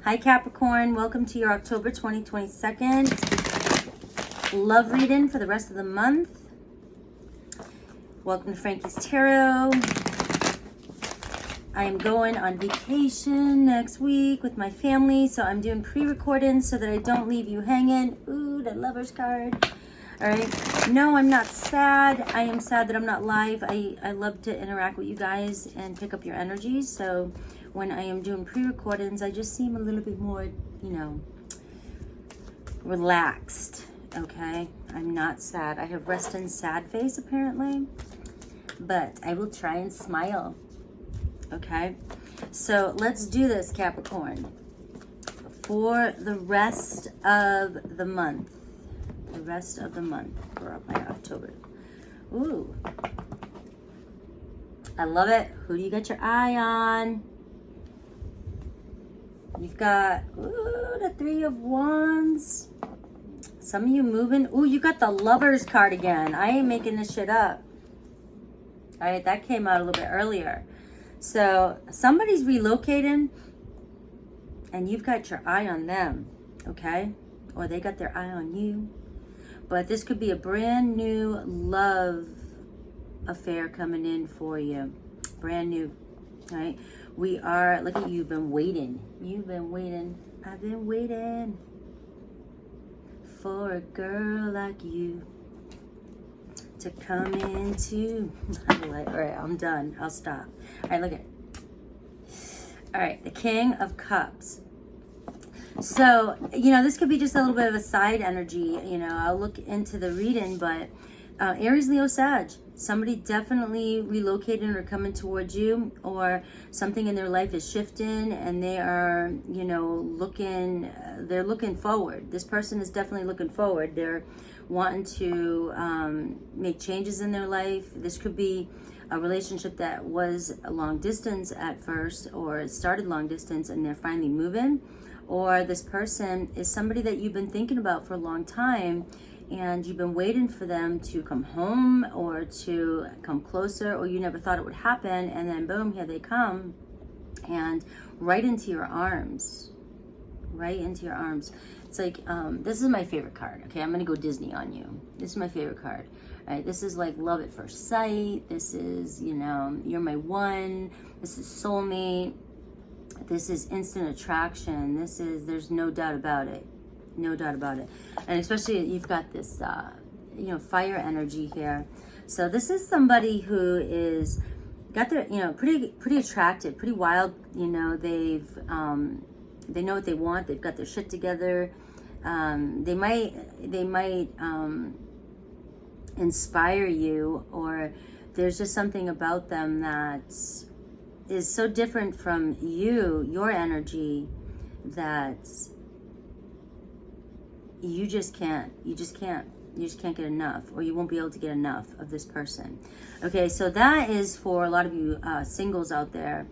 Hi Capricorn, welcome to your October 2022 love reading for the rest of the month. Welcome to Frankie's Tarot. I am going on vacation next week with my family, so I'm doing pre-recording so that I don't leave you hanging. Ooh, the Lover's card. All right. No, I'm not sad. I am sad that I'm not live. I love to interact with you guys and pick up your energies. So when I am doing pre-recordings, I just seem a little bit more, you know, relaxed. Okay. I'm not sad. I have rest and sad face apparently, but I will try and smile. Okay. So let's do this, Capricorn, for the rest of the month. The rest of the month for my October. Ooh. I love it. Who do you got your eye on? You've got, ooh, the Three of Wands. Some of you moving. Ooh, you got the Lover's card again. I ain't making this shit up. All right, that came out a little bit earlier. So somebody's relocating and you've got your eye on them, okay? Or they got their eye on you. But this could be a brand new love affair coming in for you. Brand new, right? We are, look at you, you've been waiting. You've been waiting. I've been waiting for a girl like you to come into my life. All right, I'm done. I'll stop. All right, look at it. All right, the King of Cups. So, you know, this could be just a little bit of a side energy. You know, I'll look into the reading, but Aries, Leo, Sag. Somebody definitely relocating or coming towards you, or something in their life is shifting and they are, you know, they're looking forward. This person is definitely looking forward. They're wanting to make changes in their life. This could be a relationship that was a long distance at first, or it started long distance and they're finally moving. Or this person is somebody that you've been thinking about for a long time and you've been waiting for them to come home or to come closer, or you never thought it would happen, and then boom, here they come, and right into your arms. Right into your arms. It's like, this is my favorite card. Okay, I'm gonna go Disney on you. This is my favorite card. Right? This is like love at first sight. This is, you know, you're my one. This is soulmate. This is instant attraction. This is, there's no doubt about it. No doubt about it. And especially you've got this, you know, fire energy here. So this is somebody who is got their, you know, pretty attractive, pretty wild. You know, they know what they want. They've got their shit together. They might inspire you, or there's just something about them that is so different from you, your energy, that you just can't get enough, or you won't be able to get enough of this person. Okay, so that is for a lot of you singles out there.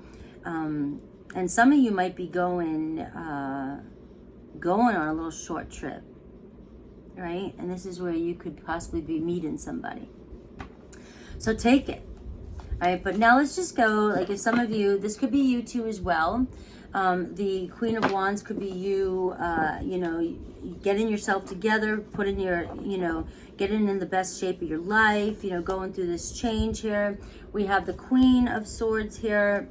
And some of you might be going on a little short trip, right? And this is where you could possibly be meeting somebody. So take it. All right, but now let's just go, like if some of you, this could be you too as well. The Queen of Wands could be you, you know, getting yourself together, putting your, you know, getting in the best shape of your life, you know, going through this change here. We have the Queen of Swords here,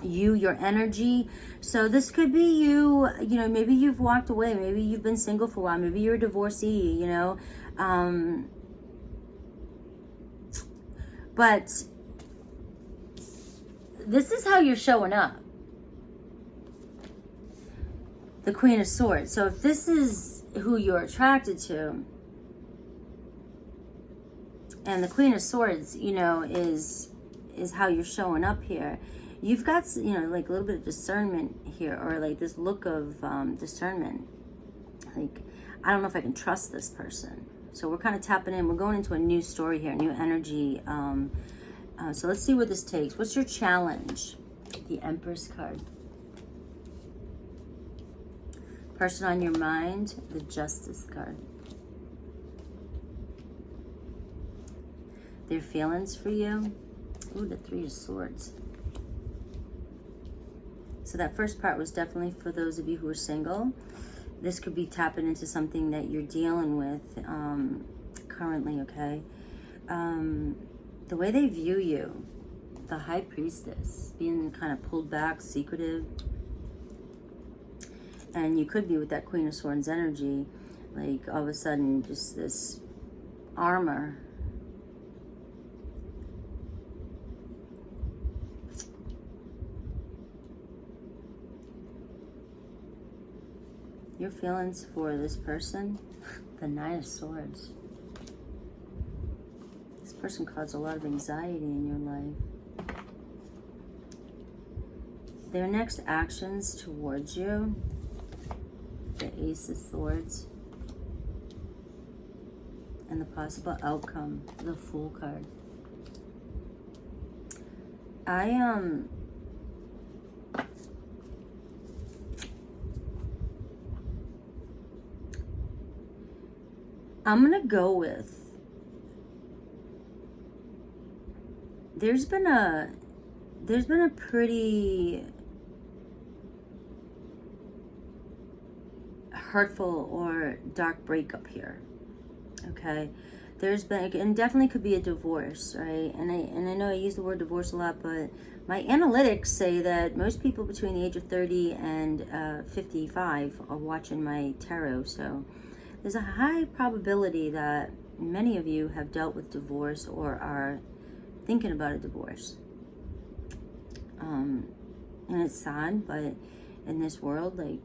your energy. So this could be you, you know, maybe you've walked away, maybe you've been single for a while, maybe you're a divorcee, you know. But this is how you're showing up. The Queen of Swords. So if this is who you're attracted to, and the Queen of Swords, you know, is how you're showing up here, you've got, you know, like a little bit of discernment here, or like this look of discernment. Like, I don't know if I can trust this person. So we're kind of tapping in. We're going into a new story here, new energy. So let's see where this takes. What's your challenge? The Empress card. Person on your mind, the Justice card. Their feelings for you. Ooh, the Three of Swords. So that first part was definitely for those of you who are single. This could be tapping into something that you're dealing with currently, okay? The way they view you, the High Priestess, being kind of pulled back, secretive. And you could be with that Queen of Swords energy, like all of a sudden just this armor. Your feelings for this person, the Nine of Swords. This person caused a lot of anxiety in your life. Their next actions towards you, the Ace of Swords, and the possible outcome, the Fool card. I'm gonna go with, there's been a pretty hurtful or dark breakup here, okay? There's been, and definitely could be a divorce, right? And I know I use the word divorce a lot, but my analytics say that most people between the age of 30 and 55 are watching my tarot, so there's a high probability that many of you have dealt with divorce or are thinking about a divorce. And it's sad, but in this world, like,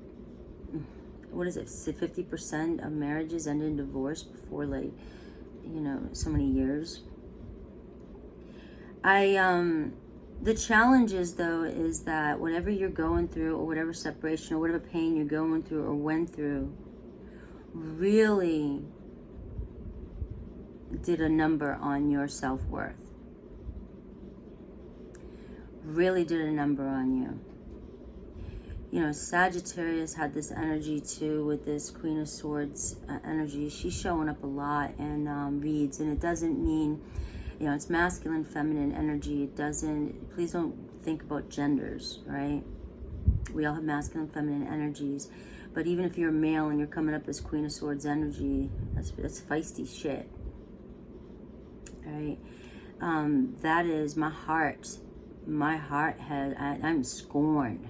what is it, 50% of marriages end in divorce before, like, you know, so many years. The challenge is, though, is that whatever you're going through, or whatever separation or whatever pain you're going through or went through, really did a number on your self-worth. Really did a number on you. You know, Sagittarius had this energy too with this Queen of Swords energy. She's showing up a lot in reads, and it doesn't mean, you know, it's masculine, feminine energy. It doesn't, please don't think about genders, right? We all have masculine, feminine energies. But even if you're a male and you're coming up as Queen of Swords energy, that's feisty shit, right? That is my heart. My heart I'm scorned.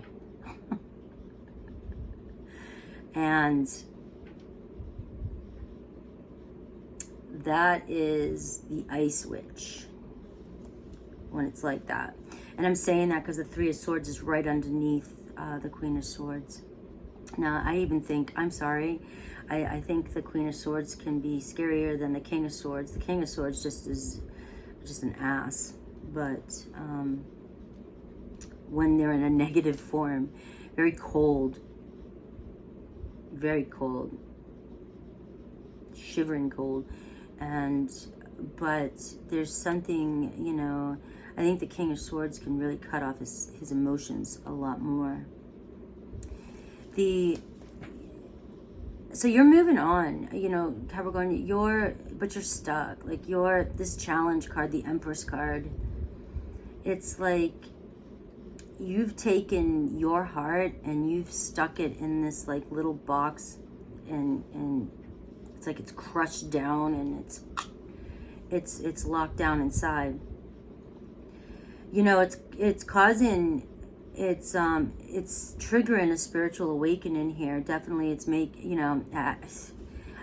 And that is the Ice Witch when it's like that. And I'm saying that because the Three of Swords is right underneath the Queen of Swords. Now, I even think, I'm sorry, I think the Queen of Swords can be scarier than the King of Swords. The King of Swords is just an ass. But when they're in a negative form, very cold, shivering cold. But there's something, you know, I think the King of Swords can really cut off his emotions a lot more. So you're moving on, you know, Capricorn, but you're stuck. Like, this challenge card, the Empress card, it's like you've taken your heart and you've stuck it in this like little box, and it's like it's crushed down, and it's locked down inside. You know, it's causing, it's triggering a spiritual awakening here. Definitely, you know, I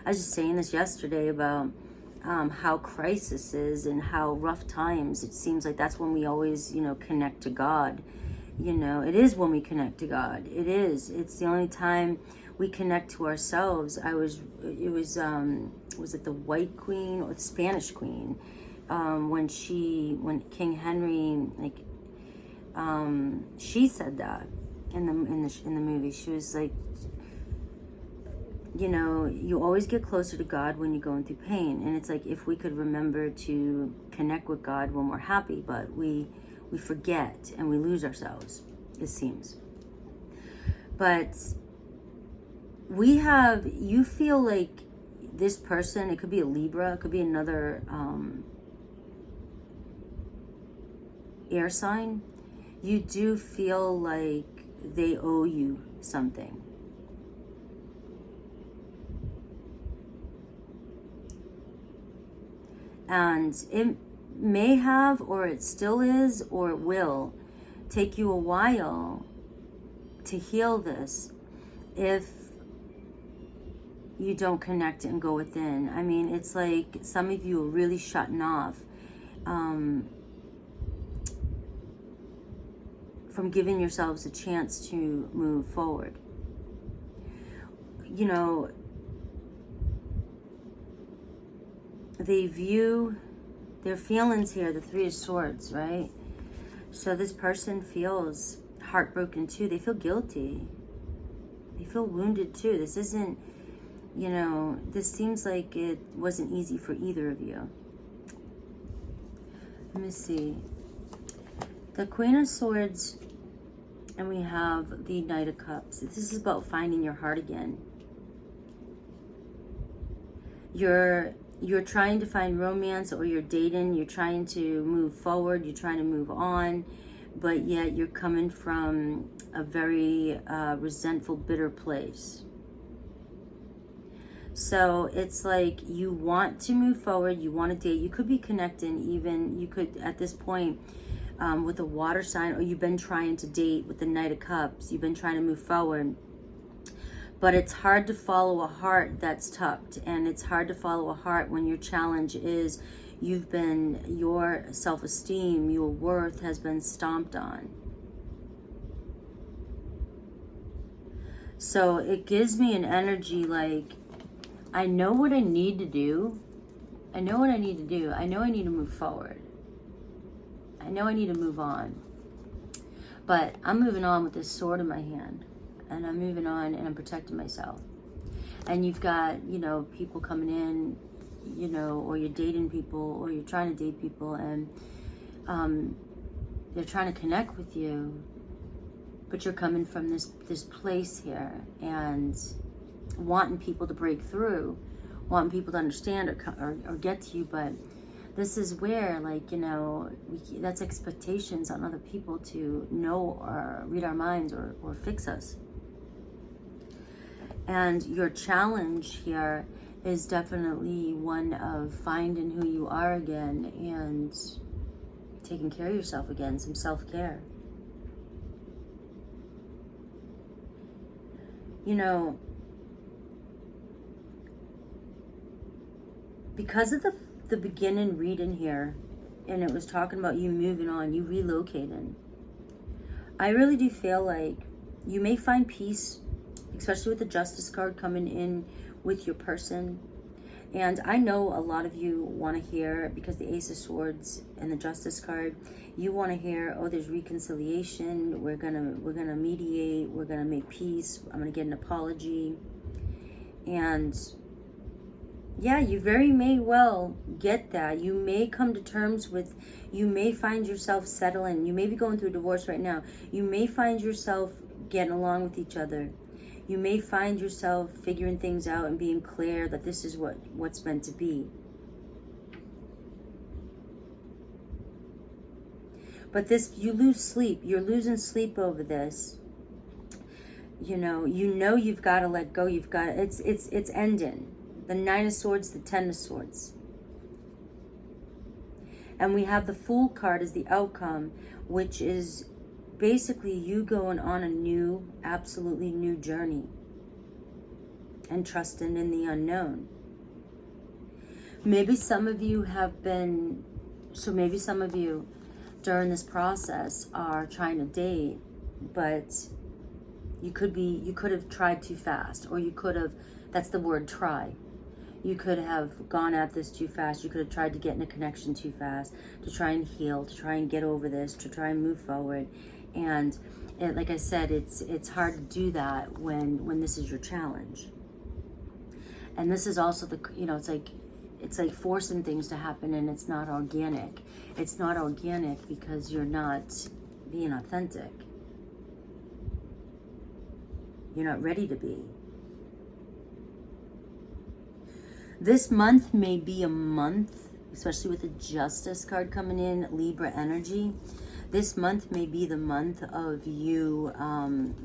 was just saying this yesterday about how crisis is and how rough times, it seems like that's when we always, you know, connect to God. You know, it is when we connect to God. It is. It's the only time we connect to ourselves. Was it the White Queen or the Spanish Queen? When King Henry, like, she said that in the movie. She was like, you know, you always get closer to God when you're going through pain. And it's like, if we could remember to connect with God when we're happy, but we forget and we lose ourselves, it seems. But you feel like this person, it could be a Libra, it could be another air sign. You do feel like they owe you something. And it may have, or it still is, or it will take you a while to heal this if you don't connect and go within. I mean, it's like some of you are really shutting off from giving yourselves a chance to move forward. You know, they view their feelings here, the Three of Swords, right? So this person feels heartbroken too. They feel guilty. They feel wounded too. This isn't, you know, this seems like it wasn't easy for either of you. Let me see. The Queen of Swords, and we have the Knight of Cups. This is about finding your heart again. You're trying to find romance, or you're dating, you're trying to move forward, you're trying to move on, but yet you're coming from a very resentful, bitter place. So it's like you want to move forward, you want to date, you could be connecting even, you could at this point with a water sign, or you've been trying to date with the Knight of Cups, you've been trying to move forward. But it's hard to follow a heart that's tucked, and it's hard to follow a heart when your challenge is your self-esteem, your worth has been stomped on. So it gives me an energy like, I know what I need to do. I know what I need to do. I know I need to move forward. I know I need to move on. But I'm moving on with this sword in my hand. And I'm moving on and I'm protecting myself. And you've got, you know, people coming in, you know, or you're dating people, or you're trying to date people, and they're trying to connect with you, but you're coming from this place here and wanting people to break through, wanting people to understand or get to you. But this is where, like, you know, that's expectations on other people to know or read our minds or fix us. And your challenge here is definitely one of finding who you are again and taking care of yourself again, some self-care. You know, because of the beginning reading here, and it was talking about you moving on, you relocating, I really do feel like you may find peace, especially with the Justice card coming in with your person. And I know a lot of you want to hear, because the Ace of Swords and the Justice card, you want to hear, oh, there's reconciliation, we're gonna mediate, we're gonna make peace, I'm gonna get an apology. And yeah, you very may well get that. You may come to terms with, you may find yourself settling, you may be going through a divorce right now, you may find yourself getting along with each other. You may find yourself figuring things out and being clear that this is what's meant to be. But this, you lose sleep. You're losing sleep over this. You know you've got to let go. You've got, it's ending. The Nine of Swords, the Ten of Swords. And we have the Fool card as the outcome, which is basically you going on a new, absolutely new journey and trusting in the unknown. Maybe some of you have been, so maybe some of you during this process are trying to date, but you could have tried too fast, or you could have, that's the word, try. You could have gone at this too fast. You could have tried to get in a connection too fast, to try and heal, to try and get over this, to try and move forward. And like I said, it's hard to do that when this is your challenge. And this is also the, you know, it's like forcing things to happen, and it's not organic. It's not organic because you're not being authentic. You're not ready to be. This month may be a month especially with the Justice card coming in, Libra energy. This month may be the month of you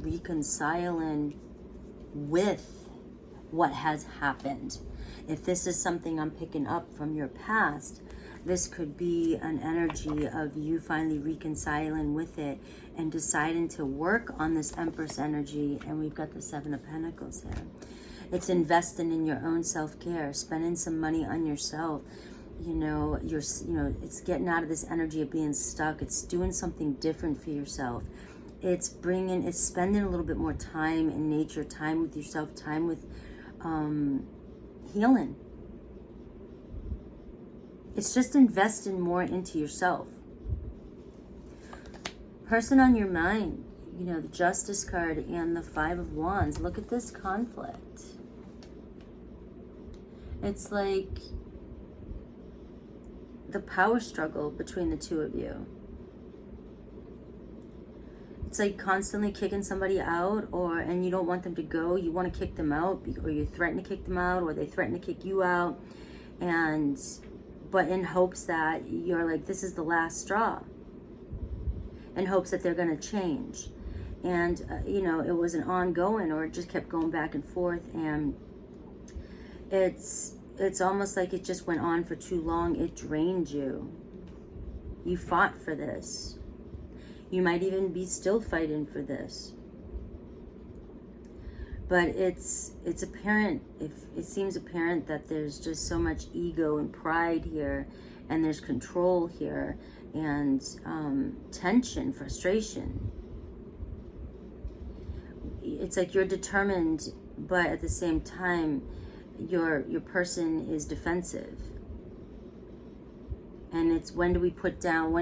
reconciling with what has happened. If this is something I'm picking up from your past, this could be an energy of you finally reconciling with it and deciding to work on this Empress energy. And we've got the Seven of Pentacles here. It's investing in your own self-care, spending some money on yourself. You know, it's getting out of this energy of being stuck. It's doing something different for yourself. It's spending a little bit more time in nature, time with yourself, time with healing. It's just investing more into yourself. Person on your mind, you know, the Justice card and the Five of Wands. Look at this conflict. It's like the power struggle between the two of you. It's like constantly kicking somebody out, and you don't want them to go. You want to kick them out, or you threaten to kick them out, or they threaten to kick you out. But in hopes that you're like, this is the last straw. In hopes that they're going to change. And, you know, it was an ongoing, or it just kept going back and forth. And it's almost like it just went on for too long. It drained you. You fought for this. You might even be still fighting for this. But it's apparent, it seems apparent that there's just so much ego and pride here, and there's control here, and tension, frustration. It's like you're determined, but at the same time, your person is defensive. And it's, when do we put down,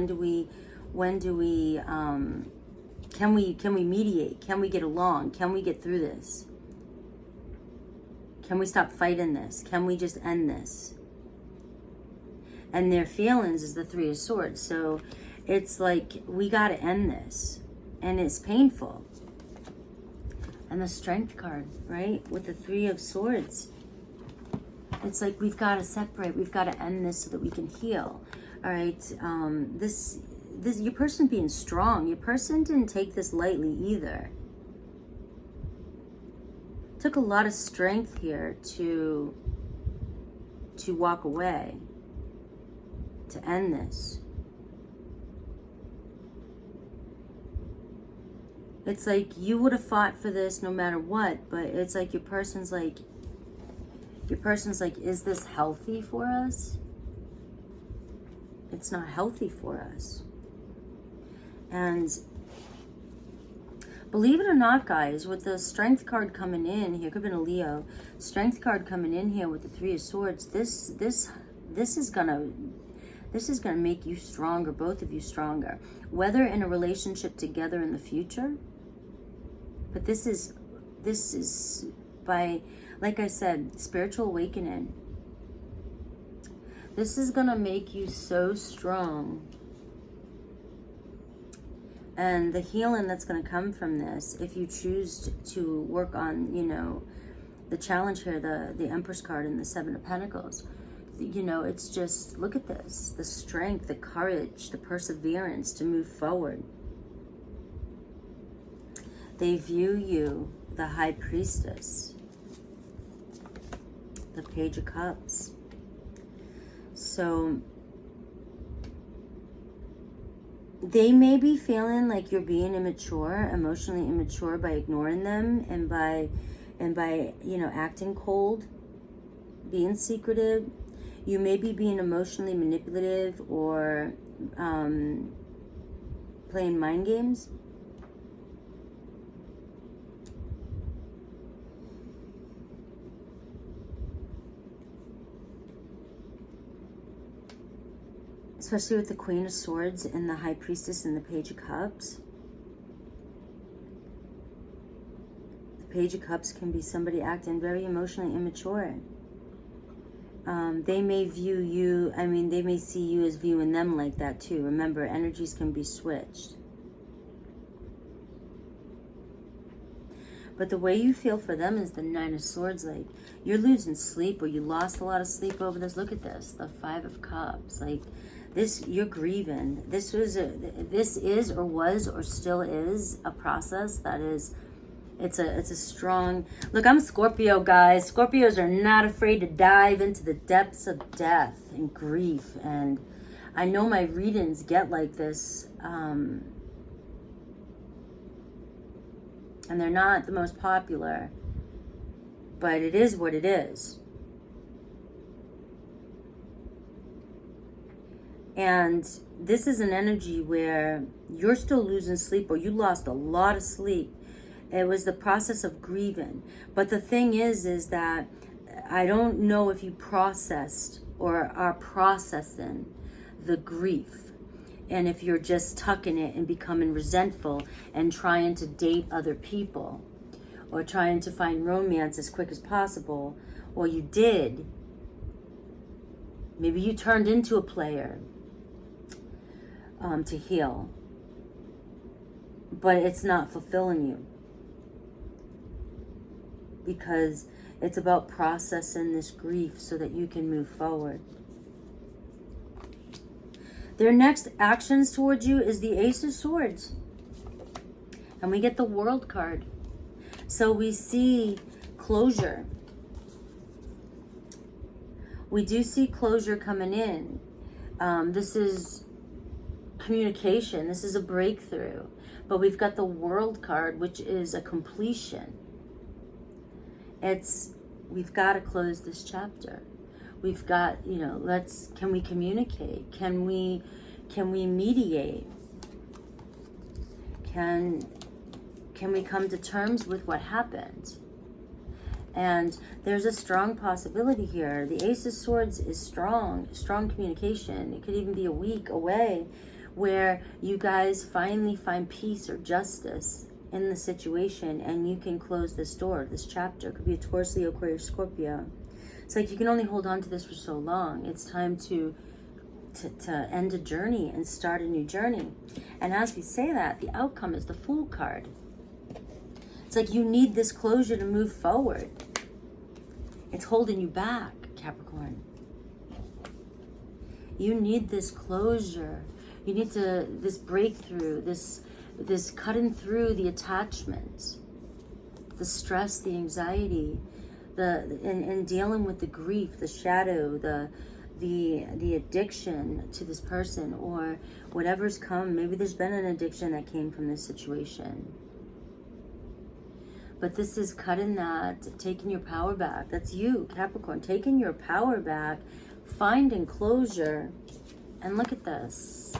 can we mediate? Can we get along? Can we get through this? Can we stop fighting this? Can we just end this? And their feelings is the Three of Swords. So it's like, we got to end this. And it's painful. And the Strength card, right? With the Three of Swords. It's like, we've got to separate. We've got to end this so that we can heal. All right. This your person being strong. Your person didn't take this lightly either. Took a lot of strength here to walk away, to end this. It's like you would have fought for this no matter what, but it's like your person's like, is this healthy for us? It's not healthy for us. And believe it or not, guys, with the Strength card coming in here, could have been a Leo, Strength card coming in here with the Three of Swords, this is gonna make you stronger, both of you stronger, whether in a relationship together in the future. But this is by, like I said, spiritual awakening. This is gonna make you so strong. And the healing that's going to come from this, if you choose to work on, you know, the challenge here, the Empress card and the Seven of Pentacles, you know, it's just, look at this, the strength, the courage, the perseverance to move forward. They view you, the High Priestess, the Page of Cups. So they may be feeling like you're being immature, emotionally immature, by ignoring them and by, you know, acting cold, being secretive. You may be being emotionally manipulative or playing mind games. Especially with the Queen of Swords and the High Priestess and the Page of Cups. The Page of Cups can be somebody acting very emotionally immature. They may view you, I mean, they may see you as viewing them like that too. Remember, energies can be switched. But the way you feel for them is the Nine of Swords. Like, you're losing sleep, or you lost a lot of sleep over this. Look at this, the Five of Cups. Like, this, you're grieving. This is or was or still is a process that is, it's a strong, look, I'm Scorpio, guys. Scorpios are not afraid to dive into the depths of death and grief. And I know my readings get like this, and they're not the most popular, but it is what it is. And this is an energy where you're still losing sleep, or you lost a lot of sleep. It was the process of grieving. But the thing is that I don't know if you processed or are processing the grief. And if you're just tucking it and becoming resentful and trying to date other people, or trying to find romance as quick as possible, or you did. Maybe you turned into a player to heal, but it's not fulfilling you, because it's about processing this grief so that you can move forward. Their next actions towards you is the Ace of Swords, and we get the World card. So we see closure. We do see closure coming in. This is communication. This is a breakthrough. But we've got the World card, which is a completion. We've got to close this chapter. We've got, can we communicate? Can we mediate? Can we come to terms with what happened? And there's a strong possibility here. The Ace of Swords is strong communication. It could even be a week away where you guys finally find peace or justice in the situation, and you can close this door, this chapter. It could be a Taurus, Leo, Aquarius, Scorpio. It's like you can only hold on to this for so long. It's time to end a journey and start a new journey. And as we say that, the outcome is the Fool card. It's like you need this closure to move forward. It's holding you back, Capricorn. You need this closure. You need this breakthrough, this cutting through the attachment, the stress, the anxiety, and dealing with the grief, the shadow, the addiction to this person, or whatever's come. Maybe there's been an addiction that came from this situation. But this is cutting that, taking your power back. That's you, Capricorn, taking your power back, finding closure. And look at this.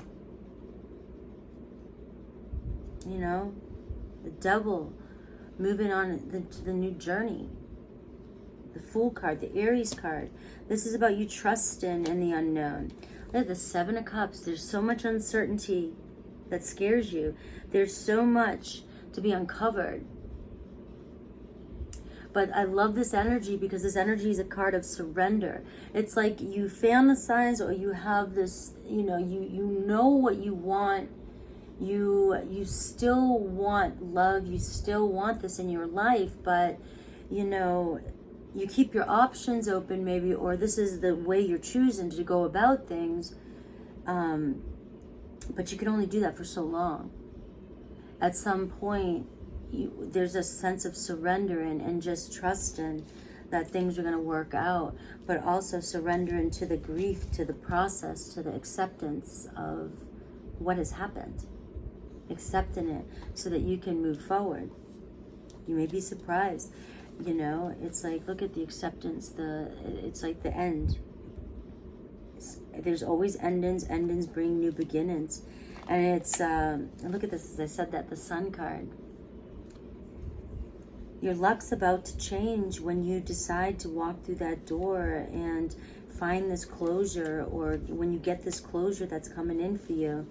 The Devil moving on to the new journey. The Fool card, the Aries card. This is about you trusting in the unknown. Look at the Seven of Cups. There's so much uncertainty that scares you. There's so much to be uncovered. But I love this energy because this energy is a card of surrender. It's like you fantasize, or you have this, you know what you want. You still want love. You still want this in your life, but you keep your options open maybe, or this is the way you're choosing to go about things. But you can only do that for so long. At some point, there's a sense of surrendering and just trusting that things are going to work out, but also surrendering to the grief, to the process, to the acceptance of what has happened. Accepting it so that you can move forward. You may be surprised. It's like, look at the acceptance. It's like the end. There's always endings. Endings bring new beginnings. And it's, look at this, as I said that, the Sun card. Your luck's about to change when you decide to walk through that door and find this closure, or when you get this closure that's coming in for you.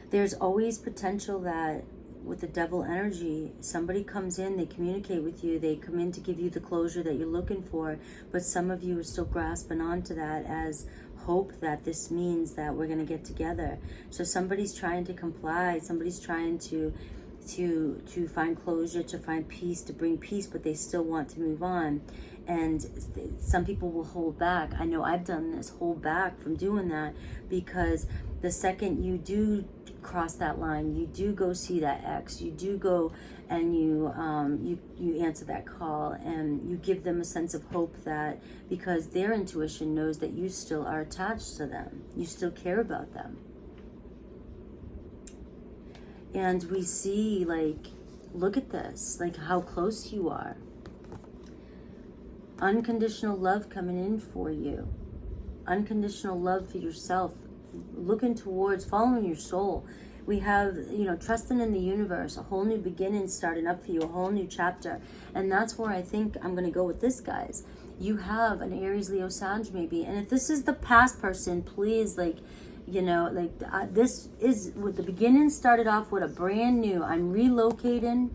There's always potential that with the Devil energy, somebody comes in, they communicate with you, they come in to give you the closure that you're looking for, but some of you are still grasping onto that as hope that this means that we're going to get together. So somebody's trying to comply, somebody's trying to to find closure, to find peace, to bring peace, but they still want to move on. And some people will hold back. I know I've done this, hold back from doing that, because the second you do cross that line, you do go see that ex, you do go and you answer that call, and you give them a sense of hope, that because their intuition knows that you still are attached to them, you still care about them. And we see, like, look at this, like how close you are. Unconditional love coming in for you. Unconditional love for yourself. Looking towards, following your soul. We have, you know, trusting in the universe, a whole new beginning starting up for you, a whole new chapter. And that's where I think I'm going to go with this, guys. You have an Aries, Leo, Sag maybe. And if this is the past person, please, like, you know, like this is what the beginning started off with, a brand new. I'm relocating,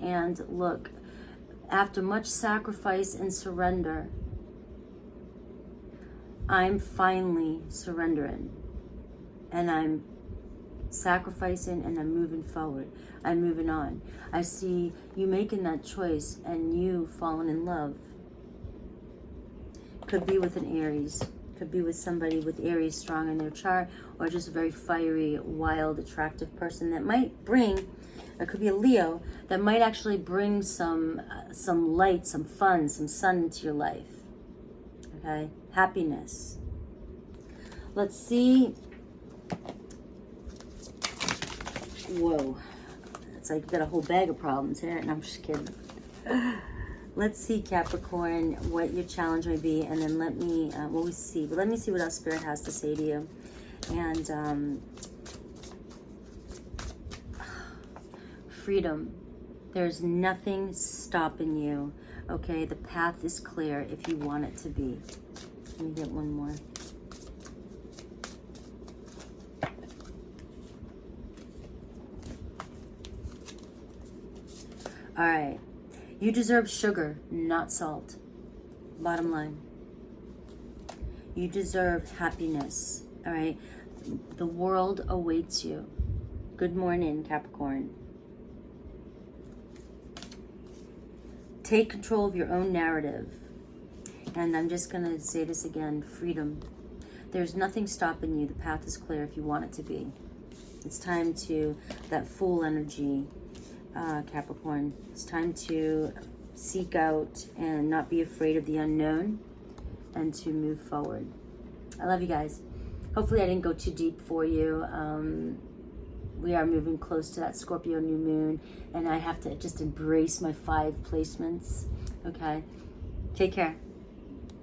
and look, after much sacrifice and surrender, I'm finally surrendering, and I'm sacrificing, and I'm moving forward. I'm moving on. I see you making that choice and you falling in love. Could be with an Aries. Could be with somebody with Aries strong in their chart, or just a very fiery, wild, attractive person that might bring, it could be a Leo, that might actually bring some light, some fun, some sun into your life. Okay? Happiness. Let's see. Whoa. It's like you got a whole bag of problems here. And I'm just kidding. Let's see, Capricorn, what your challenge may be. And then let me, well, we see. But let me see what else Spirit has to say to you. And freedom. There's nothing stopping you. Okay? The path is clear if you want it to be. Let me get one more. All right. You deserve sugar, not salt. Bottom line. You deserve happiness. All right. The world awaits you. Good morning, Capricorn. Take control of your own narrative. And I'm just going to say this again, freedom. There's nothing stopping you. The path is clear if you want it to be. It's time to, that Fool energy, Capricorn. It's time to seek out and not be afraid of the unknown, and to move forward. I love you guys. Hopefully I didn't go too deep for you. We are moving close to that Scorpio new moon, and I have to just embrace my 5 placements. Okay? Take care.